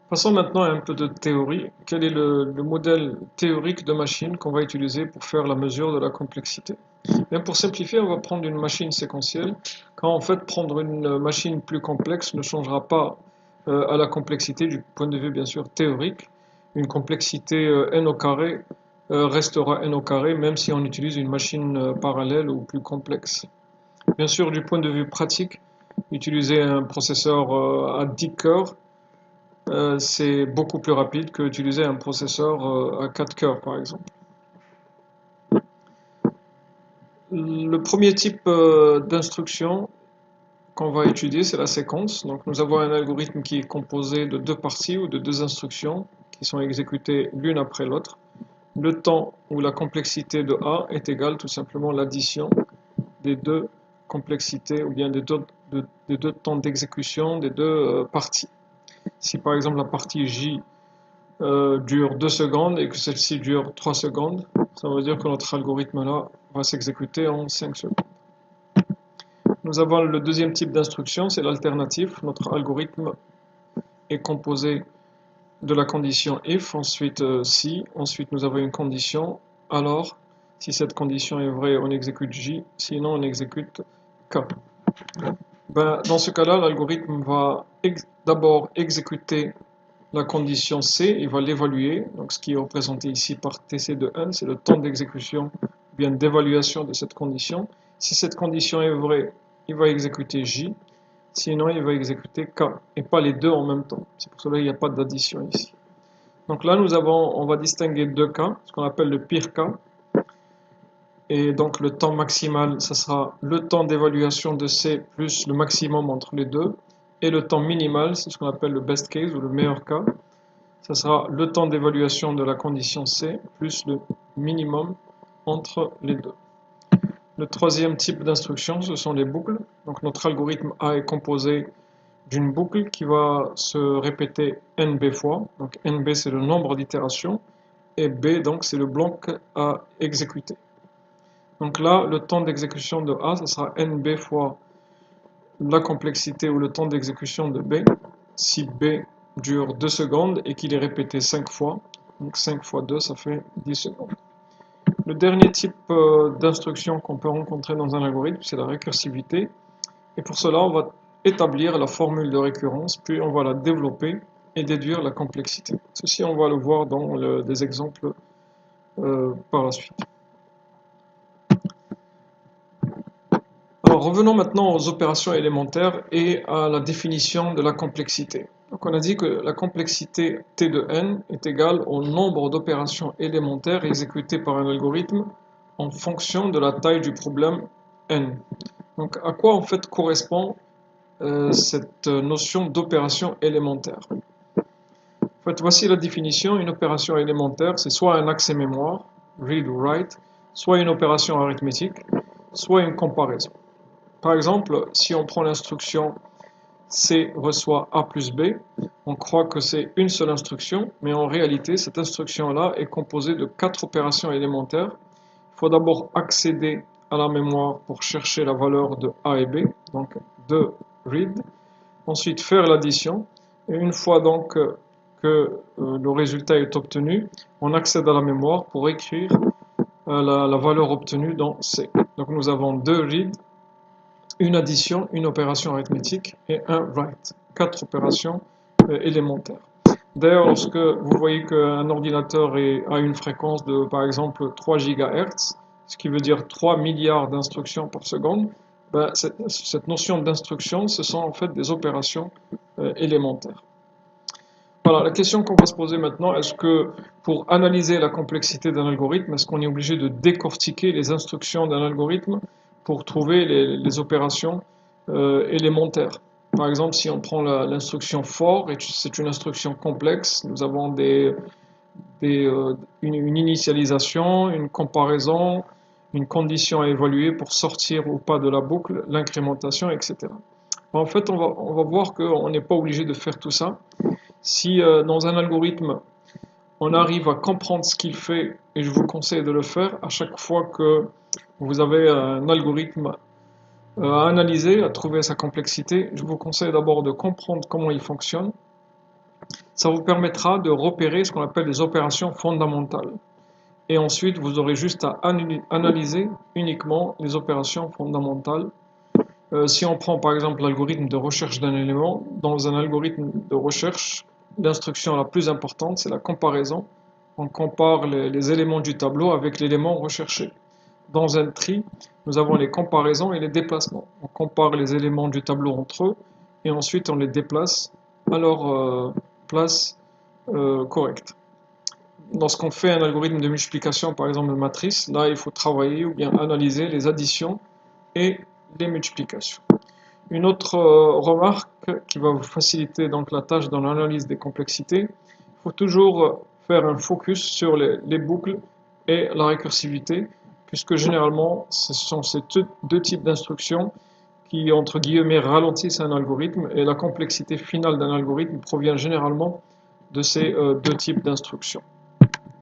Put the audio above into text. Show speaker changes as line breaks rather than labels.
Passons maintenant à un peu de théorie. Quel est le modèle théorique de machine qu'on va utiliser pour faire la mesure de la complexité? Bien, pour simplifier, on va prendre une machine séquentielle, quand en fait prendre une machine plus complexe ne changera pas à la complexité du point de vue bien sûr théorique. Une complexité n au carré restera n au carré même si on utilise une machine parallèle ou plus complexe. Bien sûr, du point de vue pratique, utiliser un processeur à 10 cœurs, c'est beaucoup plus rapide que utiliser un processeur à 4 cœurs par exemple. Le premier type d'instruction qu'on va étudier, c'est la séquence. Donc nous avons un algorithme qui est composé de deux parties ou de deux instructions qui sont exécutées l'une après l'autre. Le temps ou la complexité de A est égal tout simplement à l'addition des deux complexités ou bien des deux temps d'exécution des deux parties. Si par exemple la partie J dure 2 secondes et que celle-ci dure 3 secondes, ça veut dire que notre algorithme là va s'exécuter en 5 secondes. Nous avons le deuxième type d'instruction, c'est l'alternatif. Notre algorithme est composé de la condition if, ensuite si, ensuite nous avons une condition, alors si cette condition est vraie, on exécute J, sinon on exécute K. Dans ce cas-là, l'algorithme va d'abord exécuter la condition C, il va l'évaluer, donc ce qui est représenté ici par TC de n, c'est le temps d'exécution, ou bien d'évaluation de cette condition. Si cette condition est vraie, il va exécuter J, sinon il va exécuter K, et pas les deux en même temps. C'est pour cela qu'il n'y a pas d'addition ici. Donc là, on va distinguer deux cas, ce qu'on appelle le pire cas, et donc le temps maximal, ça sera le temps d'évaluation de C plus le maximum entre les deux, et le temps minimal, c'est ce qu'on appelle le best case ou le meilleur cas, ça sera le temps d'évaluation de la condition C plus le minimum entre les deux. Le troisième type d'instruction, ce sont les boucles. Donc notre algorithme A est composé d'une boucle qui va se répéter nb fois. Donc nb c'est le nombre d'itérations et b donc c'est le bloc à exécuter. Donc là, le temps d'exécution de A, ce sera nb fois la complexité ou le temps d'exécution de B. Si B dure 2 secondes et qu'il est répété 5 fois, donc 5 fois 2, ça fait 10 secondes. Le dernier type d'instruction qu'on peut rencontrer dans un algorithme, c'est la récursivité. Et pour cela, on va établir la formule de récurrence, puis on va la développer et déduire la complexité. Ceci, on va le voir dans des exemples par la suite. Alors revenons maintenant aux opérations élémentaires et à la définition de la complexité. Donc on a dit que la complexité T de n est égale au nombre d'opérations élémentaires exécutées par un algorithme en fonction de la taille du problème n. Donc à quoi en fait correspond cette notion d'opération élémentaire? En fait, voici la définition. Une opération élémentaire, c'est soit un accès mémoire, read ou write, soit une opération arithmétique, soit une comparaison. Par exemple, si on prend l'instruction C reçoit A plus B, on croit que c'est une seule instruction, mais en réalité, cette instruction-là est composée de 4 opérations élémentaires. Il faut d'abord accéder à la mémoire pour chercher la valeur de A et B, donc de read, ensuite faire l'addition, et une fois donc que le résultat est obtenu, on accède à la mémoire pour écrire la valeur obtenue dans C. Donc nous avons deux read, une addition, une opération arithmétique et un write. 4 opérations élémentaires. D'ailleurs, lorsque vous voyez qu'un ordinateur a une fréquence de, par exemple, 3 GHz, ce qui veut dire 3 milliards d'instructions par seconde, cette notion d'instruction, ce sont en fait des opérations élémentaires. Voilà, la question qu'on va se poser maintenant, est-ce que pour analyser la complexité d'un algorithme, est-ce qu'on est obligé de décortiquer les instructions d'un algorithme pour trouver les opérations élémentaires? Par exemple, si on prend l'instruction for, et c'est une instruction complexe, nous avons une initialisation, une comparaison, une condition à évaluer pour sortir ou pas de la boucle, l'incrémentation, etc. En fait, on va voir qu'on n'est pas obligé de faire tout ça. Si dans un algorithme, on arrive à comprendre ce qu'il fait, et je vous conseille de le faire, à chaque fois que vous avez un algorithme à analyser, à trouver sa complexité, je vous conseille d'abord de comprendre comment il fonctionne, Ça vous permettra de repérer ce qu'on appelle les opérations fondamentales. Et ensuite, vous aurez juste à analyser uniquement les opérations fondamentales. Si on prend par exemple l'algorithme de recherche d'un élément, dans un algorithme de recherche, l'instruction la plus importante, c'est la comparaison. On compare les éléments du tableau avec l'élément recherché. Dans un tri, nous avons les comparaisons et les déplacements. On compare les éléments du tableau entre eux et ensuite on les déplace à leur place correcte. Lorsqu'on fait un algorithme de multiplication, par exemple de matrice, là il faut travailler ou bien analyser les additions et les multiplications. Une autre remarque qui va vous faciliter donc la tâche dans l'analyse des complexités, il faut toujours faire un focus sur les boucles et la récursivité, puisque généralement ce sont ces deux types d'instructions qui, entre guillemets, ralentissent un algorithme, et la complexité finale d'un algorithme provient généralement de ces deux types d'instructions.